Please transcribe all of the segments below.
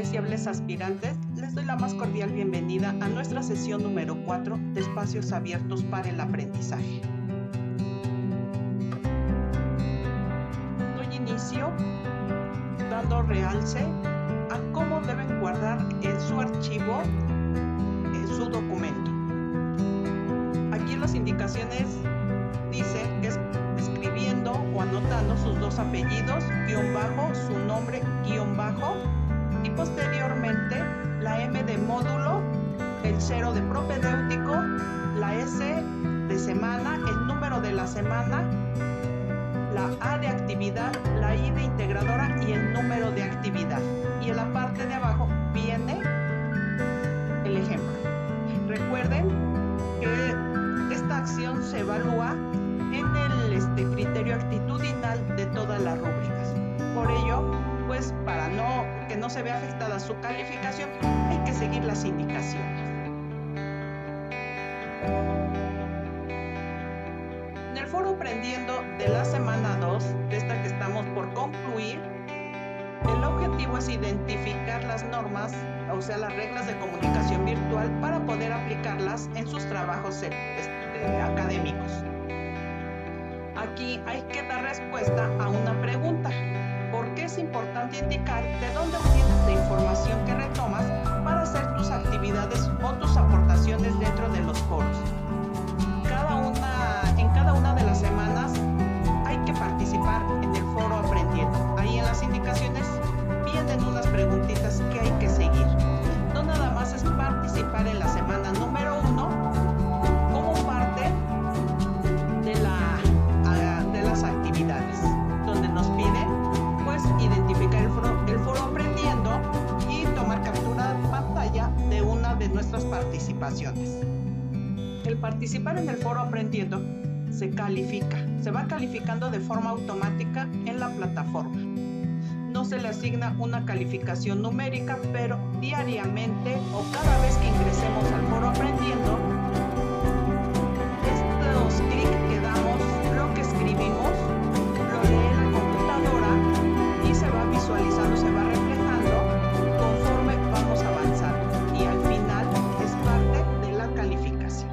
apreciables aspirantes, les doy la más cordial bienvenida a nuestra sesión número 4 de Espacios Abiertos para el Aprendizaje. Doy inicio dando realce a cómo deben guardar en su archivo su documento. Aquí en las indicaciones dice que es escribiendo o anotando sus dos apellidos, guión bajo, su nombre, guión bajo, y posteriormente la M de módulo, el 0 de propedéutico, la S de semana, el número de la semana, la A de actividad, la I de integradora y el número de actividad. Y en la parte de abajo viene el ejemplo. Recuerden que esta acción se evalúa en el criterio actitudinal de todas las rúbricas. Por ello, pues para que no se vea afectada su calificación, hay que seguir las indicaciones. En el foro Aprendiendo de la semana 2, de esta que estamos por concluir, el objetivo es identificar las normas, o sea, las reglas de comunicación virtual para poder aplicarlas en sus trabajos académicos. Aquí hay que dar respuesta a una pregunta. ¿Por qué es importante indicar de dónde obtienes la información que retomas para hacer tus actividades o tus aportaciones dentro de los foros? En cada una de las semanas hay que participar en el foro Aprendiendo. Ahí en las indicaciones vienen unas preguntitas que hay que seguir. No nada más es participar en la semana número 1 como parte de las actividades, donde nos piden pues identificar el foro Aprendiendo y tomar captura de pantalla de una de nuestras participaciones. El participar en el foro Aprendiendo se va calificando de forma automática en la plataforma. No se le asigna una calificación numérica, pero diariamente o cada vez que ingresemos al foro Aprendiendo, estos clics que damos, lo que escribimos, lo lee la computadora y se va visualizando, se va reflejando conforme vamos avanzando. Y al final es parte de la calificación.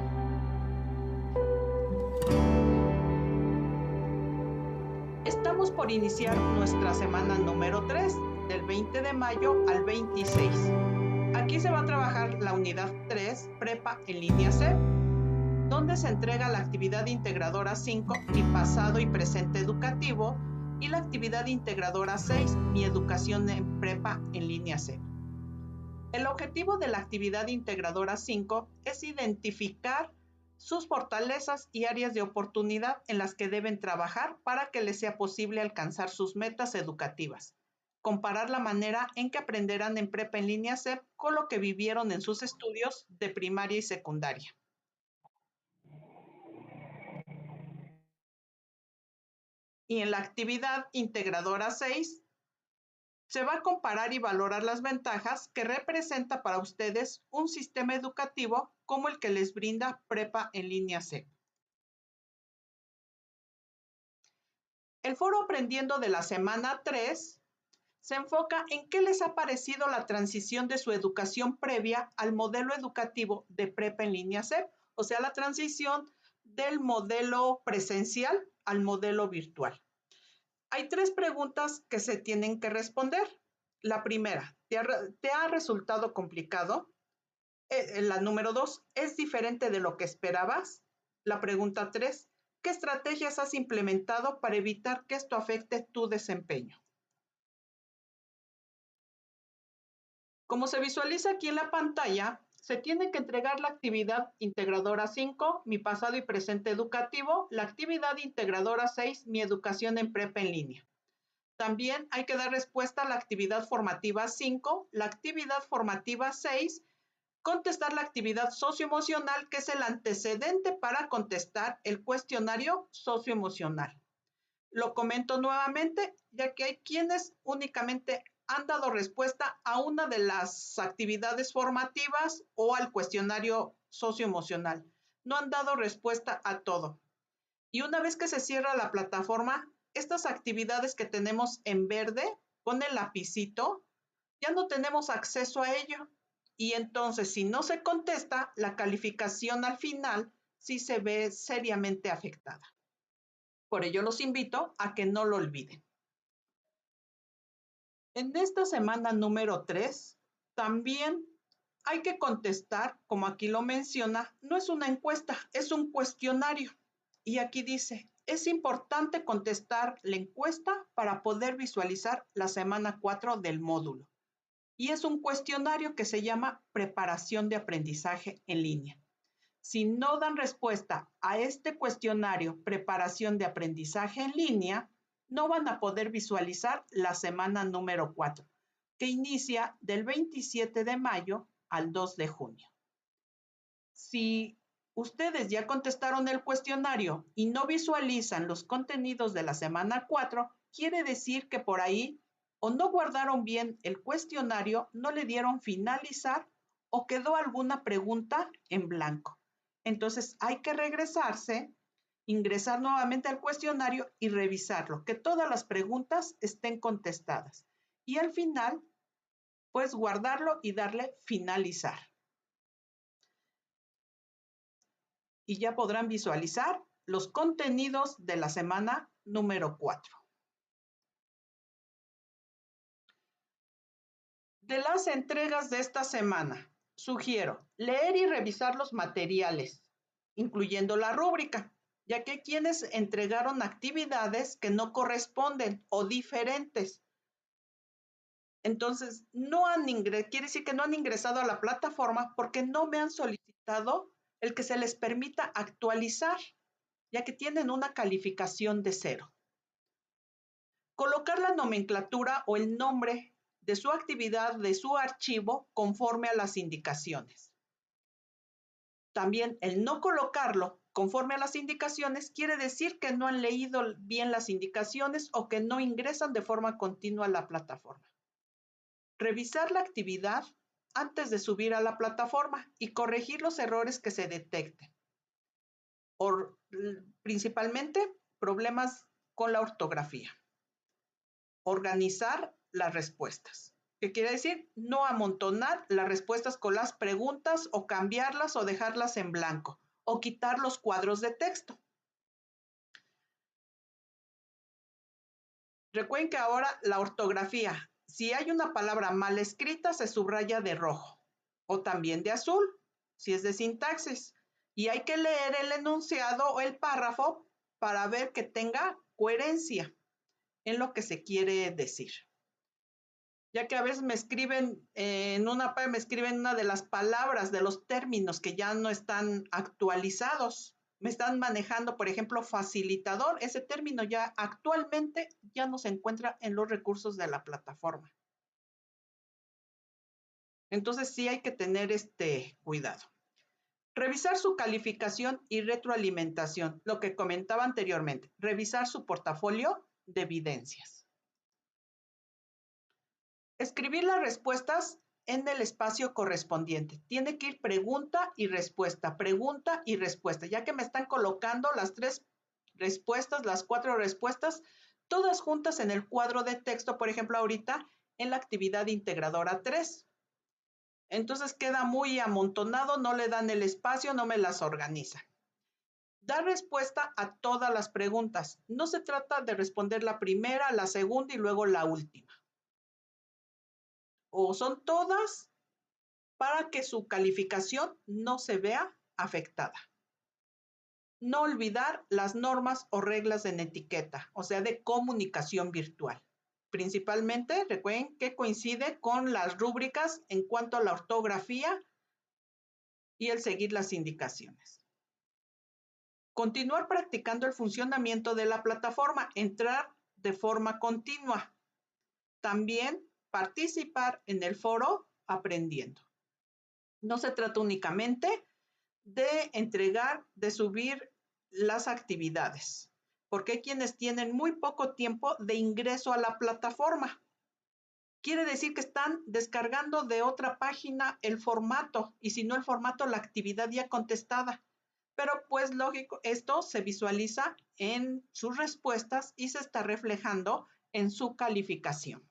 Estamos por iniciar nuestra semana número 3, del 20 de mayo al 26. Aquí se va a trabajar la unidad 3, Prepa en línea C, donde se entrega la actividad integradora 5, mi pasado y presente educativo, y la actividad integradora 6, mi educación en Prepa en línea C. El objetivo de la actividad integradora 5 es identificar sus fortalezas y áreas de oportunidad en las que deben trabajar para que les sea posible alcanzar sus metas educativas. Comparar la manera en que aprenderán en Prepa en línea C con lo que vivieron en sus estudios de primaria y secundaria. Y en la actividad integradora 6, se va a comparar y valorar las ventajas que representa para ustedes un sistema educativo como el que les brinda Prepa en línea C. El foro Aprendiendo de la semana 3 se enfoca en qué les ha parecido la transición de su educación previa al modelo educativo de Prepa en línea C, o sea, la transición del modelo presencial al modelo virtual. Hay 3 preguntas que se tienen que responder. La primera, ¿te ha resultado complicado? La número 2, ¿es diferente de lo que esperabas? La pregunta 3, ¿qué estrategias has implementado para evitar que esto afecte tu desempeño? Como se visualiza aquí en la pantalla, se tiene que entregar la actividad integradora 5, mi pasado y presente educativo, la actividad integradora 6, mi educación en Prepa en línea. También hay que dar respuesta a la actividad formativa 5, la actividad formativa 6, contestar la actividad socioemocional, que es el antecedente para contestar el cuestionario socioemocional. Lo comento nuevamente, ya que hay quienes únicamente han dado respuesta a una de las actividades formativas o al cuestionario socioemocional. No han dado respuesta a todo. Y una vez que se cierra la plataforma, estas actividades que tenemos en verde, con el lapicito, ya no tenemos acceso a ello. Y entonces, si no se contesta, la calificación al final sí se ve seriamente afectada. Por ello los invito a que no lo olviden. En esta semana número 3, también hay que contestar, como aquí lo menciona, no es una encuesta, es un cuestionario. Y aquí dice, es importante contestar la encuesta para poder visualizar la semana 4 del módulo. Y es un cuestionario que se llama preparación de aprendizaje en línea. Si no dan respuesta a este cuestionario, preparación de aprendizaje en línea, no van a poder visualizar la semana número 4, que inicia del 27 de mayo al 2 de junio. Si ustedes ya contestaron el cuestionario y no visualizan los contenidos de la semana 4, quiere decir que por ahí o no guardaron bien el cuestionario, no le dieron finalizar o quedó alguna pregunta en blanco. Entonces hay que regresarse, ingresar nuevamente al cuestionario y revisarlo, que todas las preguntas estén contestadas. Y al final, pues guardarlo y darle finalizar. Y ya podrán visualizar los contenidos de la semana número 4. De las entregas de esta semana, sugiero leer y revisar los materiales, incluyendo la rúbrica, ya que hay quienes entregaron actividades que no corresponden o diferentes. Entonces, quiere decir que no han ingresado a la plataforma porque no me han solicitado el que se les permita actualizar, ya que tienen una calificación de 0. Colocar la nomenclatura o el nombre de su actividad, de su archivo, conforme a las indicaciones. También el no colocarlo conforme a las indicaciones quiere decir que no han leído bien las indicaciones o que no ingresan de forma continua a la plataforma. Revisar la actividad antes de subir a la plataforma y corregir los errores que se detecten. Principalmente problemas con la ortografía. Organizar las respuestas. ¿Qué quiere decir? No amontonar las respuestas con las preguntas o cambiarlas o dejarlas en blanco o quitar los cuadros de texto. Recuerden que ahora la ortografía, si hay una palabra mal escrita, se subraya de rojo o también de azul, si es de sintaxis. Y hay que leer el enunciado o el párrafo para ver que tenga coherencia en lo que se quiere decir. Ya que a veces me escriben me escriben una de las palabras, de los términos que ya no están actualizados. Me están manejando, por ejemplo, facilitador. Ese término ya actualmente ya no se encuentra en los recursos de la plataforma. Entonces sí hay que tener cuidado. Revisar su calificación y retroalimentación, lo que comentaba anteriormente. Revisar su portafolio de evidencias. Escribir las respuestas en el espacio correspondiente. Tiene que ir pregunta y respuesta, ya que me están colocando las 3 respuestas, las 4 respuestas, todas juntas en el cuadro de texto, por ejemplo, ahorita en la actividad integradora 3. Entonces queda muy amontonado, no le dan el espacio, no me las organizan. Dar respuesta a todas las preguntas. No se trata de responder la primera, la segunda y luego la última. O son todas para que su calificación no se vea afectada. No olvidar las normas o reglas en etiqueta, o sea, de comunicación virtual. Principalmente, recuerden que coincide con las rúbricas en cuanto a la ortografía y el seguir las indicaciones. Continuar practicando el funcionamiento de la plataforma, entrar de forma continua. También participar en el foro aprendiendo. No se trata únicamente de entregar, de subir las actividades, porque hay quienes tienen muy poco tiempo de ingreso a la plataforma. Quiere decir que están descargando de otra página el formato, y si no el formato, la actividad ya contestada. Pero pues lógico, esto se visualiza en sus respuestas y se está reflejando en su calificación.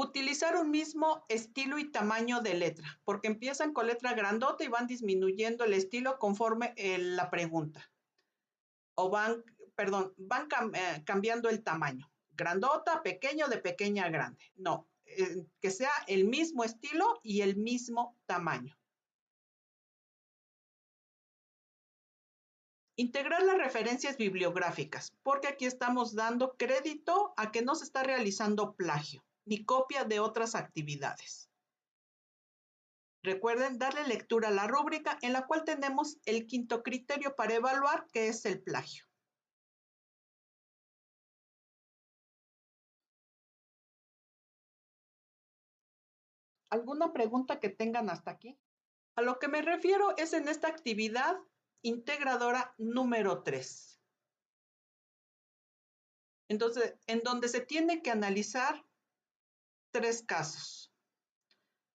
Utilizar un mismo estilo y tamaño de letra, porque empiezan con letra grandota y van disminuyendo el estilo conforme la pregunta. O van cambiando el tamaño. Grandota, pequeño, de pequeña a grande. No, que sea el mismo estilo y el mismo tamaño. Integrar las referencias bibliográficas, porque aquí estamos dando crédito a que no se está realizando plagio ni copia de otras actividades. Recuerden darle lectura a la rúbrica en la cual tenemos el quinto criterio para evaluar, que es el plagio. ¿Alguna pregunta que tengan hasta aquí? A lo que me refiero es en esta actividad integradora número 3. Entonces, en donde se tiene que analizar 3 casos.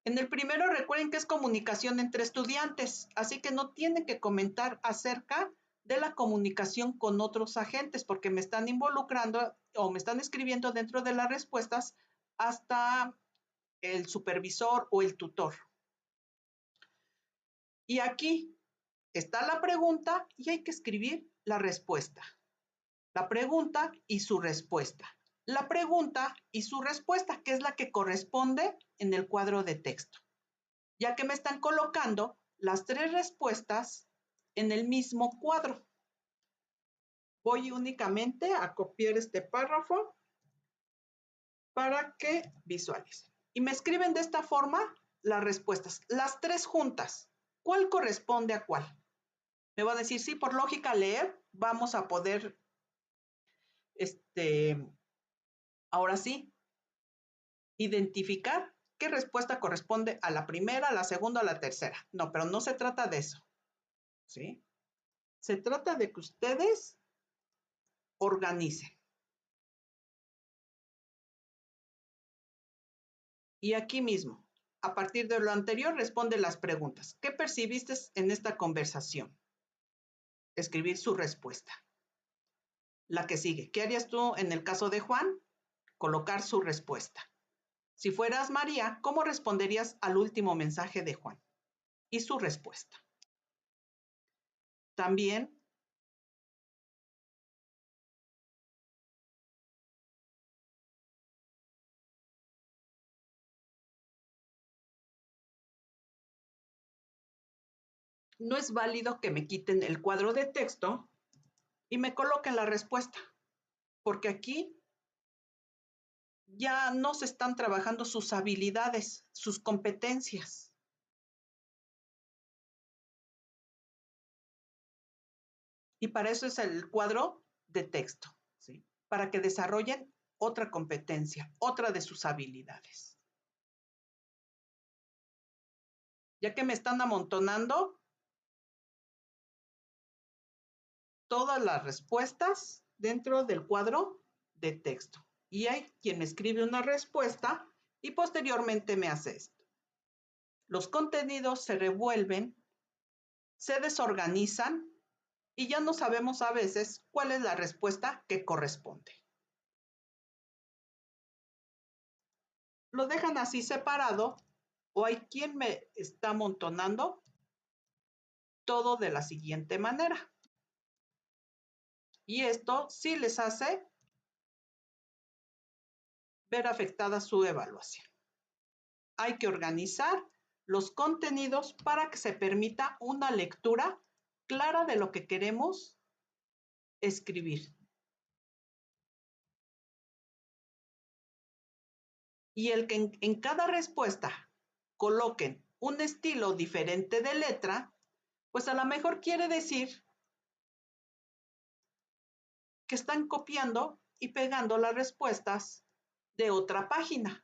En el primero, recuerden que es comunicación entre estudiantes, así que no tienen que comentar acerca de la comunicación con otros agentes, porque me están involucrando o me están escribiendo dentro de las respuestas hasta el supervisor o el tutor. Y aquí está la pregunta y hay que escribir la respuesta. La pregunta y su respuesta. La pregunta y su respuesta, que es la que corresponde en el cuadro de texto, ya que me están colocando las 3 respuestas en el mismo cuadro. Voy únicamente a copiar este párrafo para que visualicen. Y me escriben de esta forma las respuestas, las 3 juntas. ¿Cuál corresponde a cuál? Me va a decir, sí, por lógica leer, vamos a poder, ahora sí, identificar qué respuesta corresponde a la primera, a la segunda, a la tercera. No, pero no se trata de eso, ¿sí? Se trata de que ustedes organicen. Y aquí mismo, a partir de lo anterior, responde las preguntas. ¿Qué percibiste en esta conversación? Escribir su respuesta. La que sigue, ¿qué harías tú en el caso de Juan? Colocar su respuesta. Si fueras María, ¿cómo responderías al último mensaje de Juan? Y su respuesta. También no es válido que me quiten el cuadro de texto y me coloquen la respuesta, porque aquí ya no se están trabajando sus habilidades, sus competencias. Y para eso es el cuadro de texto, ¿sí? Para que desarrollen otra competencia, otra de sus habilidades. Ya que me están amontonando todas las respuestas dentro del cuadro de texto. Y hay quien me escribe una respuesta y posteriormente me hace esto. Los contenidos se revuelven, se desorganizan y ya no sabemos a veces cuál es la respuesta que corresponde. Lo dejan así separado o hay quien me está amontonando todo de la siguiente manera. Y esto sí les hace ver afectada su evaluación. Hay que organizar los contenidos para que se permita una lectura clara de lo que queremos escribir. Y el que en cada respuesta coloquen un estilo diferente de letra, pues a lo mejor quiere decir que están copiando y pegando las respuestas de otra página,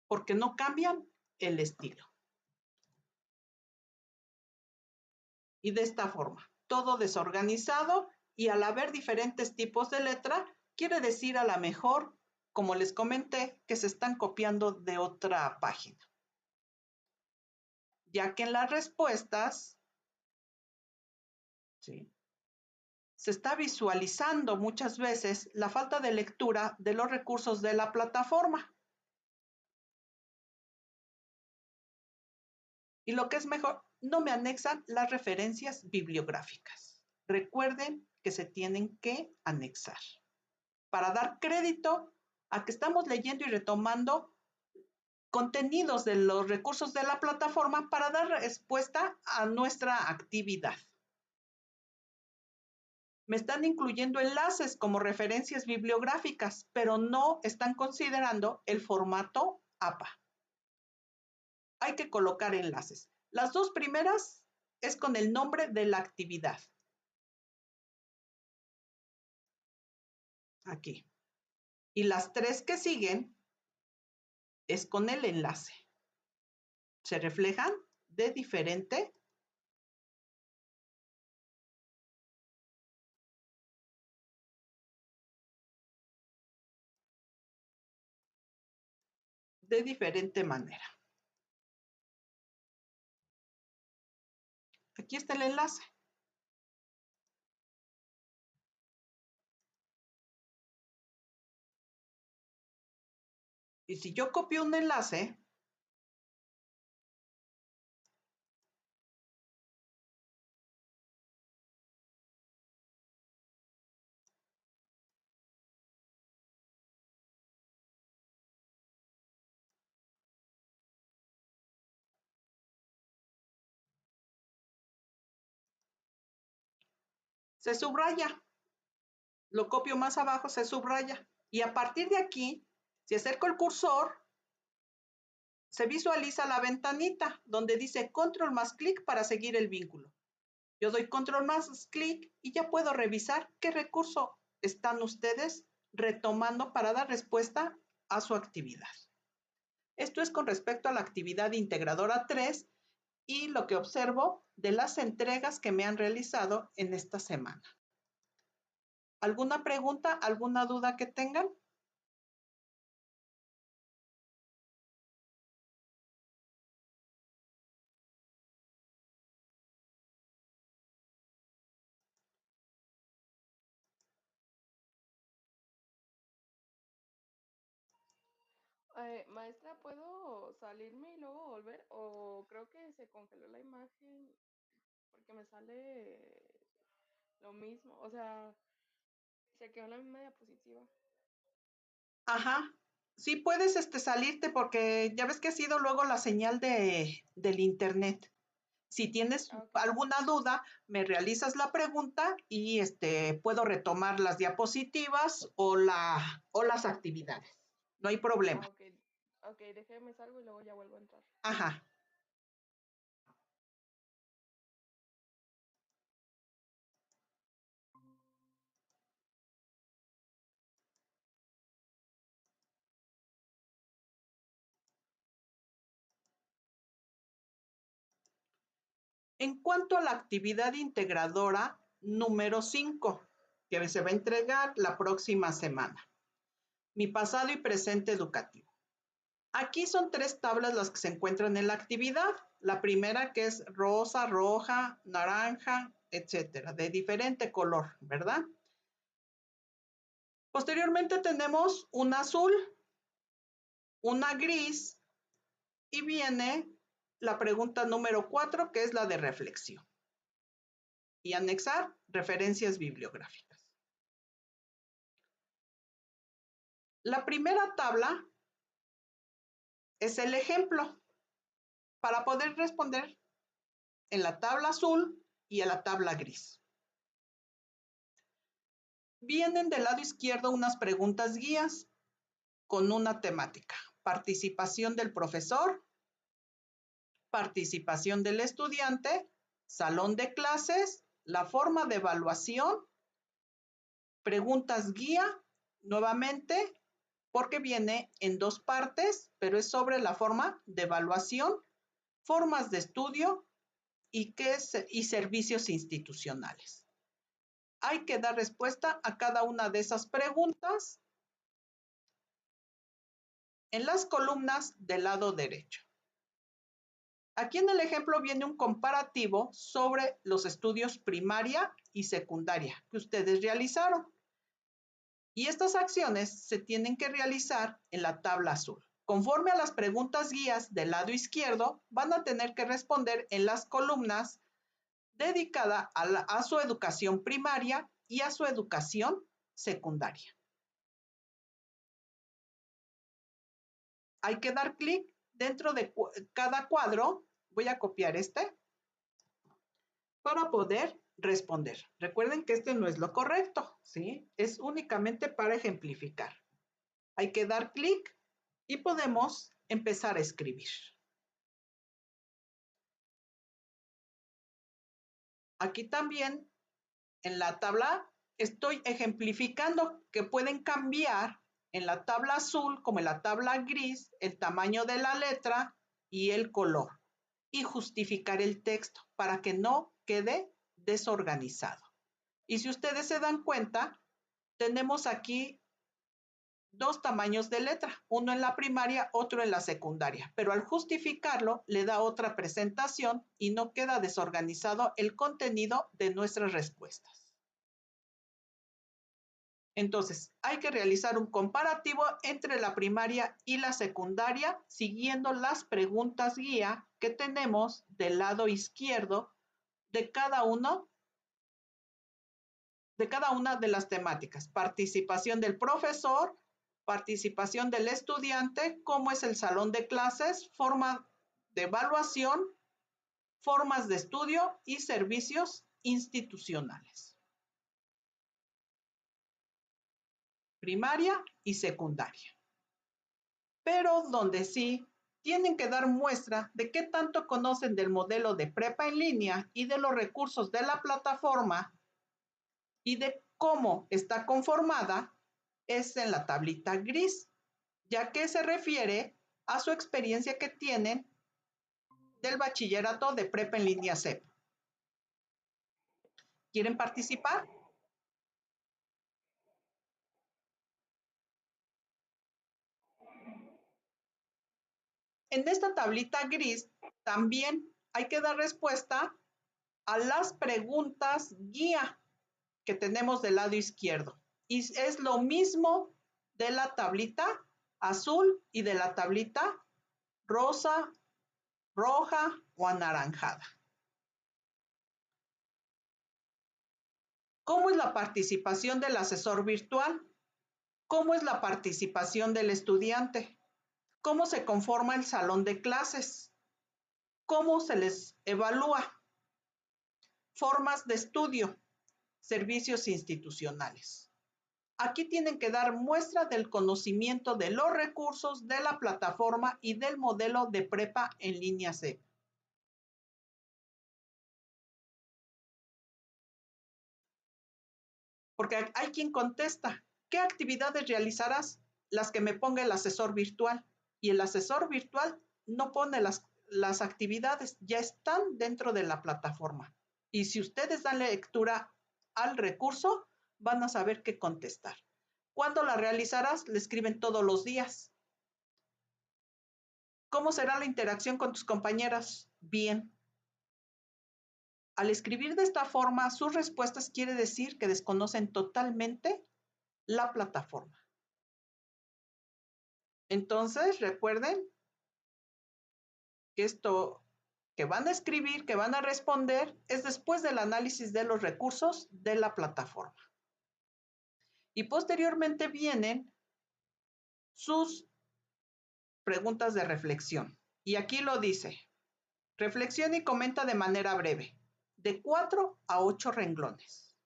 porque no cambian el estilo. Y de esta forma, todo desorganizado y al haber diferentes tipos de letra, quiere decir a lo mejor, como les comenté, que se están copiando de otra página. Ya que en las respuestas, ¿sí?, se está visualizando muchas veces la falta de lectura de los recursos de la plataforma. Y lo que es mejor, no me anexan las referencias bibliográficas. Recuerden que se tienen que anexar para dar crédito a que estamos leyendo y retomando contenidos de los recursos de la plataforma para dar respuesta a nuestra actividad. Me están incluyendo enlaces como referencias bibliográficas, pero no están considerando el formato APA. Hay que colocar enlaces. Las dos primeras es con el nombre de la actividad. Aquí. Y las tres que siguen es con el enlace. Se reflejan de diferente manera. Aquí está el enlace. Y si yo copio un enlace, se subraya. Lo copio más abajo, se subraya. Y a partir de aquí, si acerco el cursor, se visualiza la ventanita donde dice control más clic para seguir el vínculo. Yo doy control más clic y ya puedo revisar qué recurso están ustedes retomando para dar respuesta a su actividad. Esto es con respecto a la actividad integradora 3 y lo que observo de las entregas que me han realizado en esta semana. ¿Alguna pregunta, alguna duda que tengan? Maestra, ¿puedo salirme y luego volver? O creo que se congeló la imagen porque me sale lo mismo. O sea, se quedó en la misma diapositiva. Ajá. Sí puedes salirte porque ya ves que ha sido luego la señal del internet. Si tienes Ah, ok. alguna duda, me realizas la pregunta y puedo retomar las diapositivas o las actividades. No hay problema. Ah, ok. Ok, déjeme salgo y luego ya vuelvo a entrar. Ajá. En cuanto a la actividad integradora número 5, que se va a entregar la próxima semana, mi pasado y presente educativo. Aquí son 3 tablas las que se encuentran en la actividad. La primera que es rosa, roja, naranja, etcétera, de diferente color, ¿verdad? Posteriormente tenemos una azul, una gris y viene la pregunta número 4, que es la de reflexión. Y anexar referencias bibliográficas. La primera tabla es el ejemplo para poder responder en la tabla azul y en la tabla gris. Vienen del lado izquierdo unas preguntas guías con una temática: participación del profesor, participación del estudiante, salón de clases, la forma de evaluación, preguntas guía, nuevamente, porque viene en 2 partes, pero es sobre la forma de evaluación, formas de estudio y servicios institucionales. Hay que dar respuesta a cada una de esas preguntas en las columnas del lado derecho. Aquí en el ejemplo viene un comparativo sobre los estudios primaria y secundaria que ustedes realizaron. Y estas acciones se tienen que realizar en la tabla azul. Conforme a las preguntas guías del lado izquierdo, van a tener que responder en las columnas dedicadas a su educación primaria y a su educación secundaria. Hay que dar clic dentro de cada cuadro. Voy a copiar este para poder responder. Recuerden que este no es lo correcto, ¿sí? Es únicamente para ejemplificar. Hay que dar clic y podemos empezar a escribir. Aquí también en la tabla estoy ejemplificando que pueden cambiar en la tabla azul como en la tabla gris el tamaño de la letra y el color y justificar el texto para que no quede desorganizado. Y si ustedes se dan cuenta, tenemos aquí dos tamaños de letra, uno en la primaria, otro en la secundaria, pero al justificarlo le da otra presentación y no queda desorganizado el contenido de nuestras respuestas. Entonces, hay que realizar un comparativo entre la primaria y la secundaria siguiendo las preguntas guía que tenemos del lado izquierdo de cada una de las temáticas. Participación del profesor, participación del estudiante, cómo es el salón de clases, forma de evaluación, formas de estudio y servicios institucionales. Primaria y secundaria. Pero donde sí tienen que dar muestra de qué tanto conocen del modelo de prepa en línea y de los recursos de la plataforma y de cómo está conformada es en la tablita gris, ya que se refiere a su experiencia que tienen del bachillerato de prepa en línea CEP. ¿Quieren participar? En esta tablita gris también hay que dar respuesta a las preguntas guía que tenemos del lado izquierdo. Y es lo mismo de la tablita azul y de la tablita rosa, roja o anaranjada. ¿Cómo es la participación del asesor virtual? ¿Cómo es la participación del estudiante? ¿Cómo se conforma el salón de clases? ¿Cómo se les evalúa? Formas de estudio, servicios institucionales. Aquí tienen que dar muestra del conocimiento de los recursos de la plataforma y del modelo de prepa en línea CEP. Porque hay quien contesta, ¿qué actividades realizarás? Las que me ponga el asesor virtual. Y el asesor virtual no pone las actividades, ya están dentro de la plataforma. Y si ustedes dan lectura al recurso, van a saber qué contestar. ¿Cuándo la realizarás? Le escriben todos los días. ¿Cómo será la interacción con tus compañeras? Bien. Al escribir de esta forma, sus respuestas quiere decir que desconocen totalmente la plataforma. Entonces, recuerden que esto que van a escribir, que van a responder, es después del análisis de los recursos de la plataforma. Y posteriormente vienen sus preguntas de reflexión. Y aquí lo dice, reflexiona y comenta de manera breve, de 4 a 8 renglones.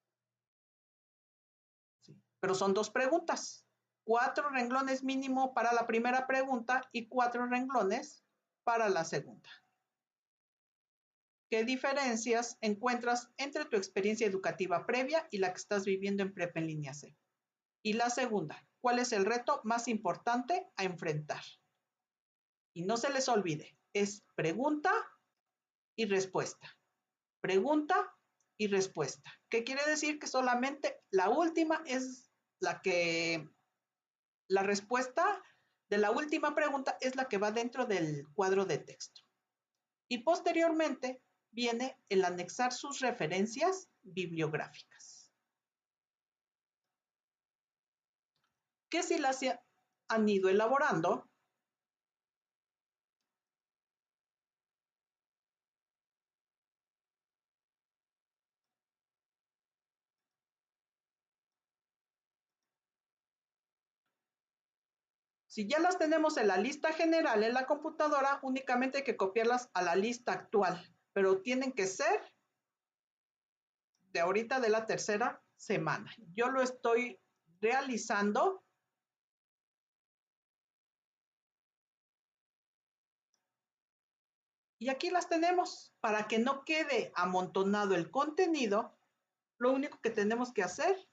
¿Sí? Pero son dos preguntas, 4 renglones mínimo para la primera pregunta y 4 renglones para la segunda. ¿Qué diferencias encuentras entre tu experiencia educativa previa y la que estás viviendo en prepa en línea C? Y la segunda, ¿cuál es el reto más importante a enfrentar? Y no se les olvide, es pregunta y respuesta. Pregunta y respuesta. ¿Qué quiere decir? Que solamente la última es la respuesta de la última pregunta es la que va dentro del cuadro de texto. Y posteriormente viene el anexar sus referencias bibliográficas. Que si las han ido elaborando, Si ya las tenemos en la lista general en la computadora, únicamente hay que copiarlas a la lista actual, pero tienen que ser de ahorita de la tercera semana. Yo lo estoy realizando. Y aquí las tenemos. Para que no quede amontonado el contenido, lo único que tenemos que hacer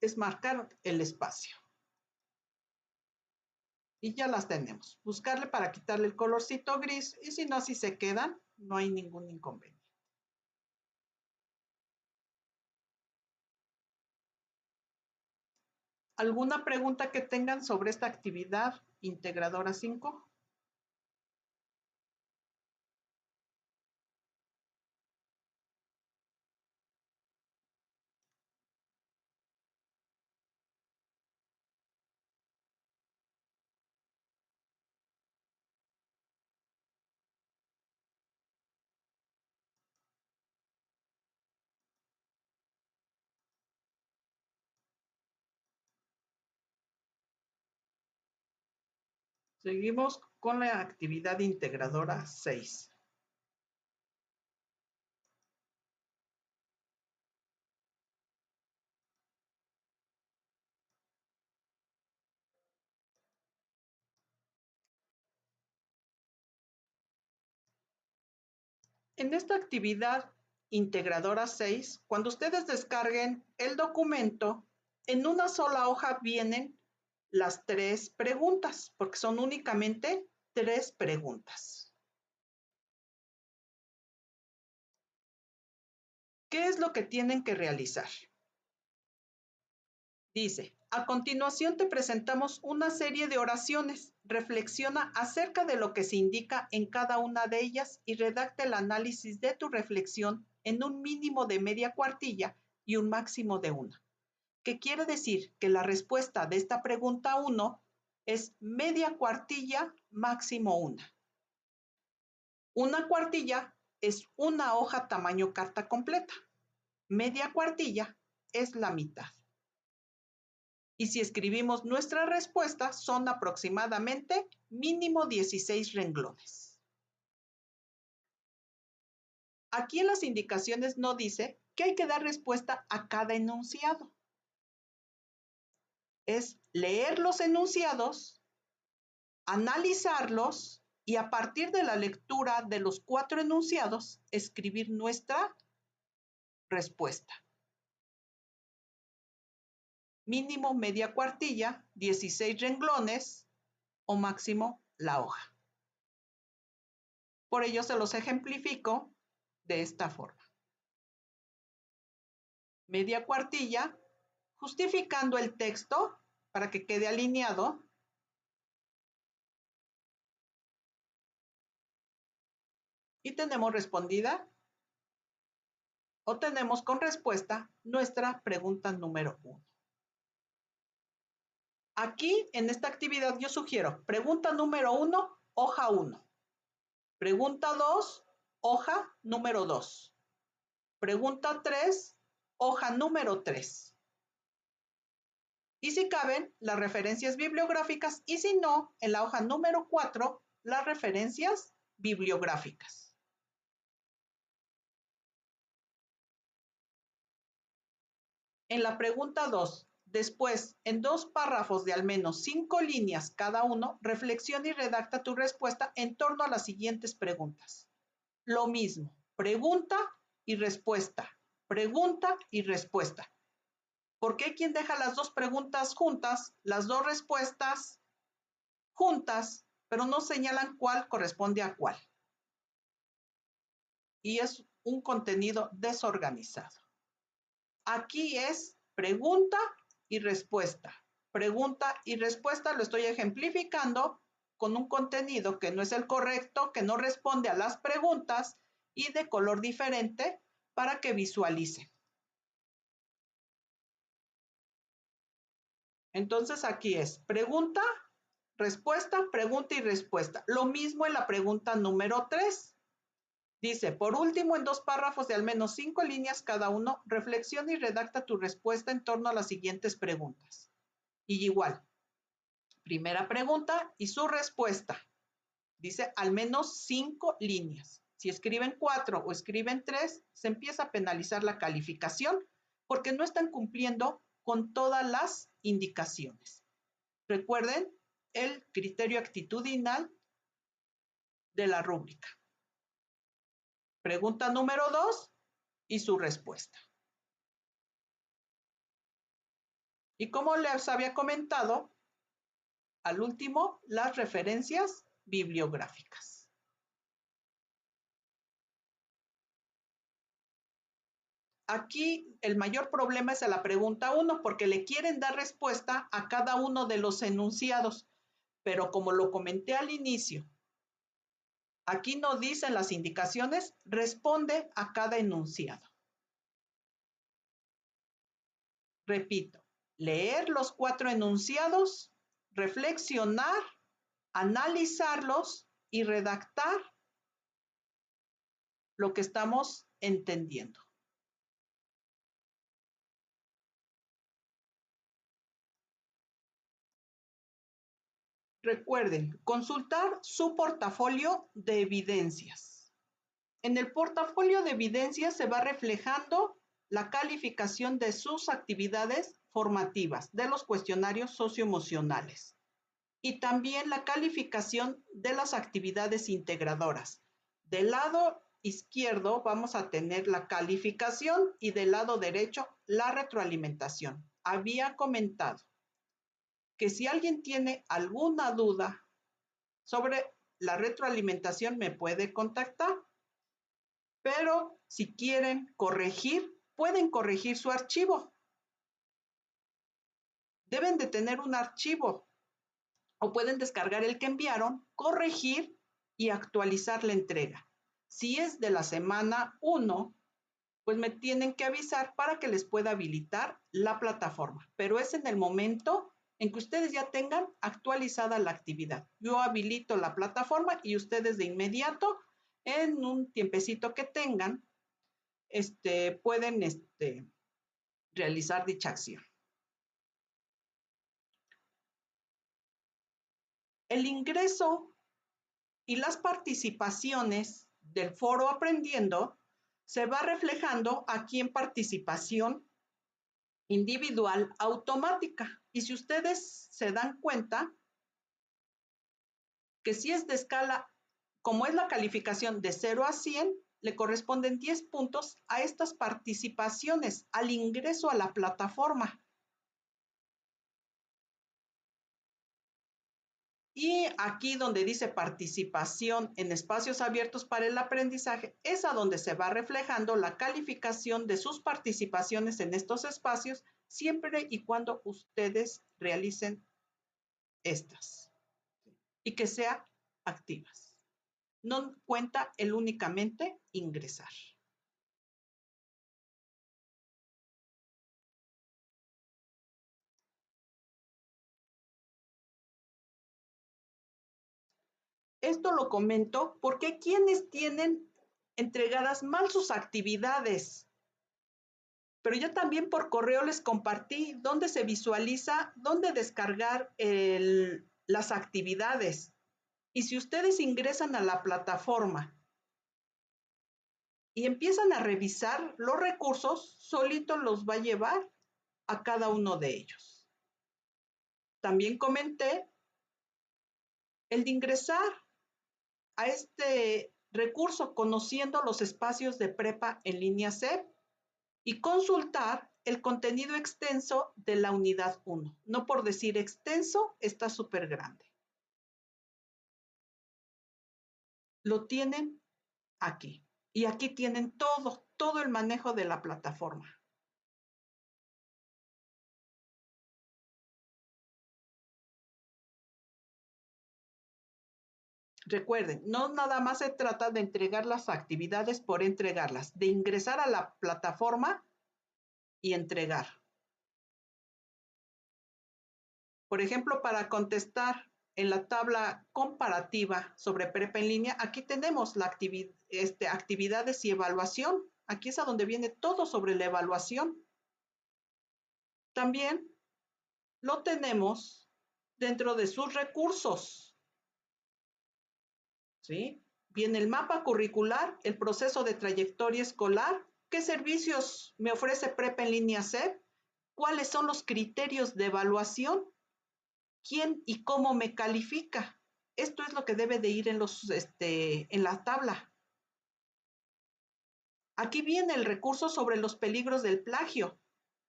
es marcar el espacio. Y ya las tenemos. Buscarle para quitarle el colorcito gris y si no, así se quedan, no hay ningún inconveniente. ¿Alguna pregunta que tengan sobre esta actividad integradora 5? Seguimos con la actividad integradora 6. En esta actividad integradora 6, cuando ustedes descarguen el documento, en una sola hoja vienen las 3 preguntas, porque son únicamente 3 preguntas. ¿Qué es lo que tienen que realizar? Dice, a continuación te presentamos una serie de oraciones. Reflexiona acerca de lo que se indica en cada una de ellas y redacta el análisis de tu reflexión en un mínimo de media cuartilla y un máximo de una. ¿Qué quiere decir? Que la respuesta de esta pregunta 1 es media cuartilla, máximo una. Una cuartilla es una hoja tamaño carta completa. Media cuartilla es la mitad. Y si escribimos nuestra respuesta, son aproximadamente mínimo 16 renglones. Aquí en las indicaciones no dice que hay que dar respuesta a cada enunciado. Es leer los enunciados, analizarlos y a partir de la lectura de los 4 enunciados, escribir nuestra respuesta. Mínimo media cuartilla, 16 renglones o máximo la hoja. Por ello se los ejemplifico de esta forma. Media cuartilla, justificando el texto para que quede alineado. Y tenemos respondida o tenemos con respuesta nuestra pregunta número 1. Aquí en esta actividad yo sugiero pregunta número 1, hoja 1. Pregunta 2, hoja número 2. Pregunta 3, hoja número 3. Y si caben, las referencias bibliográficas y si no, en la hoja número 4, las referencias bibliográficas. En la pregunta 2, después, en 2 párrafos de al menos 5 líneas cada uno, reflexiona y redacta tu respuesta en torno a las siguientes preguntas. Lo mismo, pregunta y respuesta, pregunta y respuesta. ¿Por qué hay quien deja las 2 preguntas juntas, las 2 respuestas juntas, pero no señalan cuál corresponde a cuál? Y es un contenido desorganizado. Aquí es pregunta y respuesta. Pregunta y respuesta lo estoy ejemplificando con un contenido que no es el correcto, que no responde a las preguntas y de color diferente para que visualicen. Entonces aquí es pregunta, respuesta, pregunta y respuesta. Lo mismo en la pregunta número 3. Dice, por último, en 2 párrafos de al menos 5 líneas cada uno, reflexiona y redacta tu respuesta en torno a las siguientes preguntas. Y igual, Primera pregunta y su respuesta. Dice al menos 5 líneas. Si escriben 4 o escriben 3, se empieza a penalizar la calificación porque no están cumpliendo con todas las indicaciones. Recuerden el criterio actitudinal de la rúbrica. Pregunta número 2 y su respuesta. Y como les había comentado, al último, las referencias bibliográficas. Aquí el mayor problema es a la pregunta 1 porque le quieren dar respuesta a cada uno de los enunciados, pero como lo comenté al inicio, aquí no dicen las indicaciones, responde a cada enunciado. Repito, leer los 4 enunciados, reflexionar, analizarlos y redactar lo que estamos entendiendo. Recuerden, consultar su portafolio de evidencias. En el portafolio de evidencias se va reflejando la calificación de sus actividades formativas, de los cuestionarios socioemocionales y también la calificación de las actividades integradoras. Del lado izquierdo vamos a tener la calificación y del lado derecho la retroalimentación. Había comentado que si alguien tiene alguna duda sobre la retroalimentación me puede contactar, pero si quieren corregir, pueden corregir su archivo. Deben de tener un archivo o pueden descargar el que enviaron, corregir y actualizar la entrega. Si es de la semana 1, pues me tienen que avisar para que les pueda habilitar la plataforma, pero es en el momento en que ustedes ya tengan actualizada la actividad. Yo habilito la plataforma y ustedes de inmediato, en un tiempecito que tengan, pueden realizar dicha acción. El ingreso y las participaciones del foro Aprendiendo se va reflejando aquí en participación individual automática. Y si ustedes se dan cuenta que si es de escala, como es la calificación de 0 a 100, le corresponden 10 puntos a estas participaciones, al ingreso a la plataforma. Y aquí donde dice participación en espacios abiertos para el aprendizaje, es a donde se va reflejando la calificación de sus participaciones en estos espacios, siempre y cuando ustedes realicen estas y que sean activas. No cuenta el únicamente ingresar. Esto lo comento porque quienes tienen entregadas mal sus actividades, pero yo también por correo les compartí dónde se visualiza, dónde descargar las actividades. Y si ustedes ingresan a la plataforma y empiezan a revisar los recursos, solito los va a llevar a cada uno de ellos. También comenté el de ingresar a este recurso conociendo los espacios de prepa en línea CEP y consultar el contenido extenso de la unidad 1. No por decir extenso, está súper grande. Lo tienen aquí. Y aquí tienen todo el manejo de la plataforma. Recuerden, no nada más se trata de entregar las actividades por entregarlas, de ingresar a la plataforma y entregar. Por ejemplo, para contestar en la tabla comparativa sobre prepa en línea, aquí tenemos la actividades y evaluación. Aquí es a donde viene todo sobre la evaluación. También lo tenemos dentro de sus recursos. ¿Sí? Viene el mapa curricular, el proceso de trayectoria escolar, qué servicios me ofrece Prepa en línea CEP, cuáles son los criterios de evaluación, quién y cómo me califica. Esto es lo que debe de ir en la tabla. Aquí viene el recurso sobre los peligros del plagio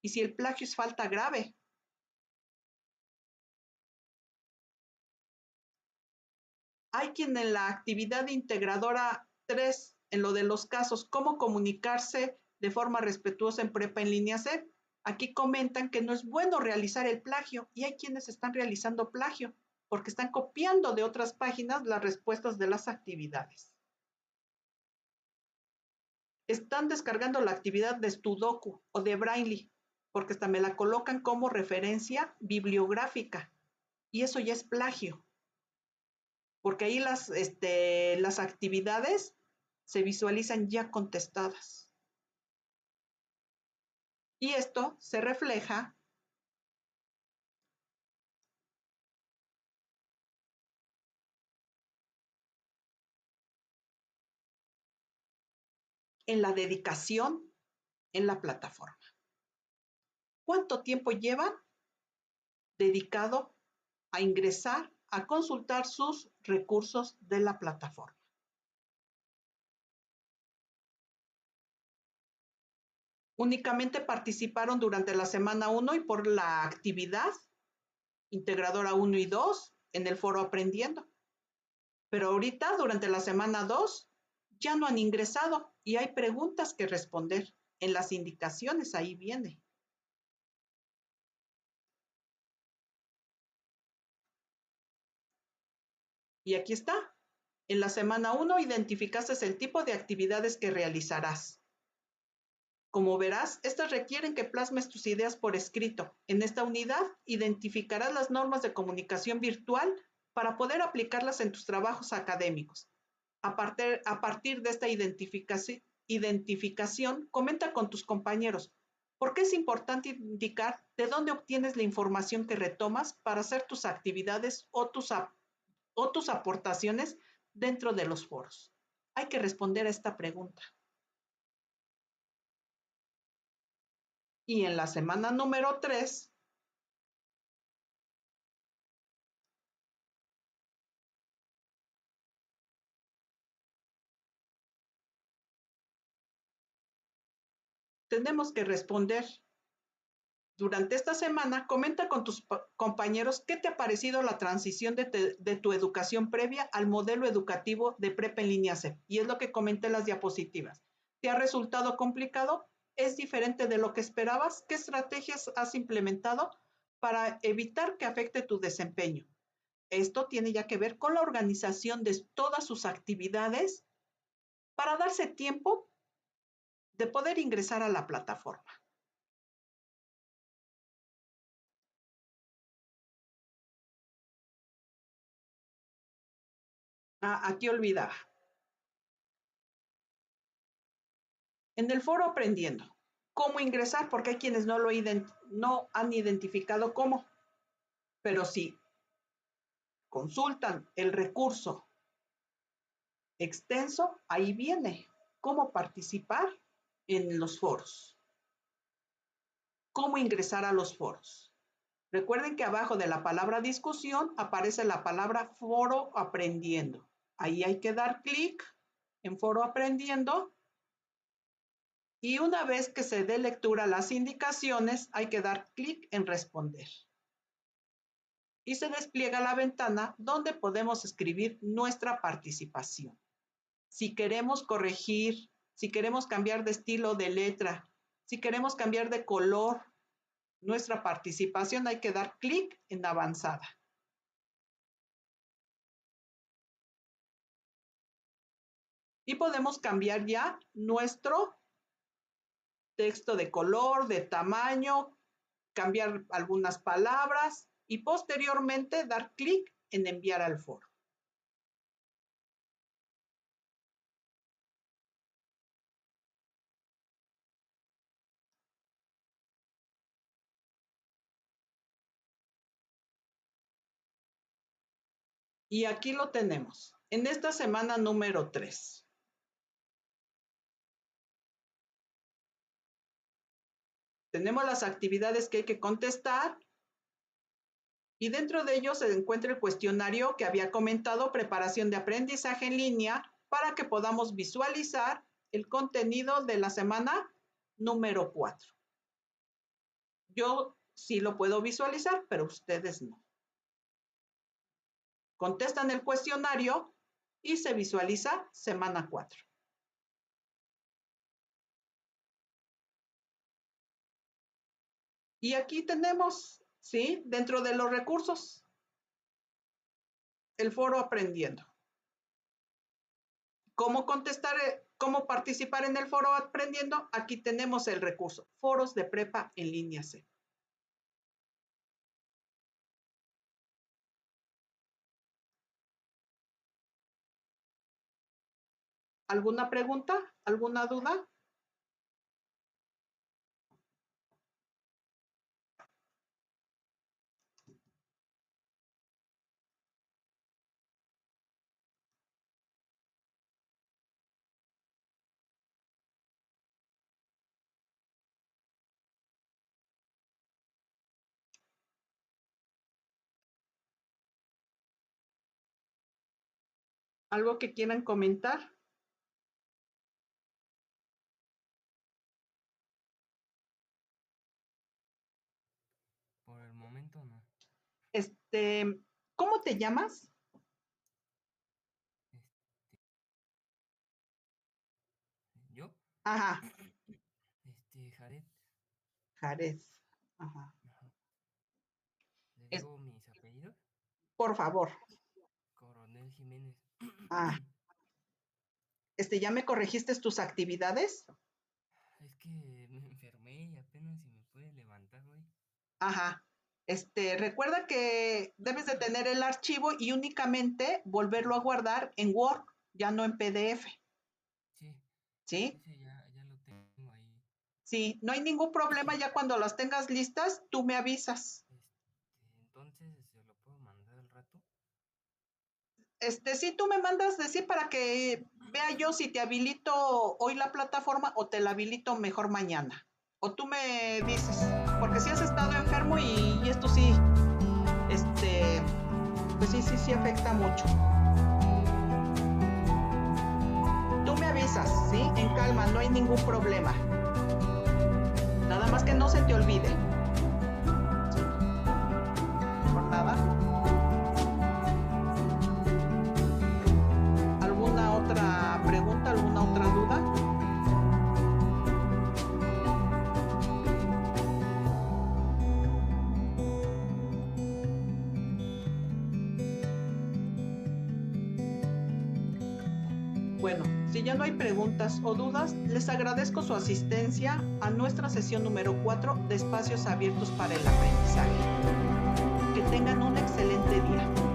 y si el plagio es falta grave. Hay quien en la actividad integradora 3, en lo de los casos, cómo comunicarse de forma respetuosa en Prepa en línea C. Aquí comentan que no es bueno realizar el plagio y hay quienes están realizando plagio porque están copiando de otras páginas las respuestas de las actividades. Están descargando la actividad de Sudoku o de Braille porque hasta me la colocan como referencia bibliográfica y eso ya es plagio. Porque ahí las actividades se visualizan ya contestadas. Y esto se refleja en la dedicación en la plataforma. ¿Cuánto tiempo llevan dedicado a ingresar, a consultar sus recursos de la plataforma? Únicamente participaron durante la semana 1 y por la actividad integradora 1 y 2 en el foro Aprendiendo. Pero ahorita, durante la semana 2, ya no han ingresado y hay preguntas que responder. En las indicaciones ahí viene. Y aquí está. En la semana 1 identificaste el tipo de actividades que realizarás. Como verás, estas requieren que plasmes tus ideas por escrito. En esta unidad identificarás las normas de comunicación virtual para poder aplicarlas en tus trabajos académicos. A partir de esta identificación, comenta con tus compañeros. ¿Por qué es importante indicar de dónde obtienes la información que retomas para hacer tus actividades o tus aportaciones dentro de los foros? Hay que responder a esta pregunta. Y en la semana número 3, tenemos que responder. Durante esta semana, comenta con tus compañeros qué te ha parecido la transición de tu educación previa al modelo educativo de Prepa en línea CEP. Y es lo que comenté en las diapositivas. ¿Te ha resultado complicado? ¿Es diferente de lo que esperabas? ¿Qué estrategias has implementado para evitar que afecte tu desempeño? Esto tiene ya que ver con la organización de todas sus actividades para darse tiempo de poder ingresar a la plataforma. Aquí olvidaba. En el foro Aprendiendo, ¿cómo ingresar? Porque hay quienes no han identificado cómo, pero si consultan el recurso extenso, ahí viene cómo participar en los foros, cómo ingresar a los foros. Recuerden que abajo de la palabra discusión aparece la palabra foro aprendiendo. Ahí hay que dar clic en foro aprendiendo y una vez que se dé lectura a las indicaciones hay que dar clic en responder. Y se despliega la ventana donde podemos escribir nuestra participación. Si queremos corregir, si queremos cambiar de estilo de letra, si queremos cambiar de color nuestra participación, hay que dar clic en avanzada. Y podemos cambiar ya nuestro texto de color, de tamaño, cambiar algunas palabras y posteriormente dar clic en enviar al foro. Y aquí lo tenemos, en esta semana número 3. Tenemos las actividades que hay que contestar y dentro de ellos se encuentra el cuestionario que había comentado, preparación de aprendizaje en línea, para que podamos visualizar el contenido de la semana número 4. Yo sí lo puedo visualizar, pero ustedes no. Contestan el cuestionario y se visualiza semana 4. Y aquí tenemos, ¿sí? Dentro de los recursos, el foro aprendiendo. ¿Cómo contestar, cómo participar en el foro aprendiendo? Aquí tenemos el recurso, foros de prepa en línea C. ¿Alguna pregunta? ¿Alguna duda? ¿Algo que quieran comentar? Por el momento no. ¿Cómo te llamas? ¿Yo? Ajá, Jared. Jared. Ajá. Ajá. ¿Le Es, digo mis apellidos? por favor. Coronel Jiménez. Ah, ¿ya me corregiste tus actividades? Es que me enfermé y apenas si me puede levantar hoy. Ajá. Recuerda que debes de tener el archivo y únicamente volverlo a guardar en Word, ya no en PDF. Sí. ¿Sí? Ese ya lo tengo ahí. Sí, no hay ningún problema, ya cuando las tengas listas, tú me avisas. Entonces, ¿se lo puedo mandar al rato? Sí, tú me mandas decir para que vea yo si te habilito hoy la plataforma o te la habilito mejor mañana. O tú me dices, porque si has estado enfermo y esto sí, pues sí afecta mucho. Tú me avisas, ¿sí? En calma, no hay ningún problema. Nada más que no se te olvide. Por nada. ¿Alguna otra pregunta, alguna otra duda? Bueno, si ya no hay preguntas o dudas, les agradezco su asistencia a nuestra sesión número 4 de Espacios Abiertos para el Aprendizaje. Que tengan un excelente día.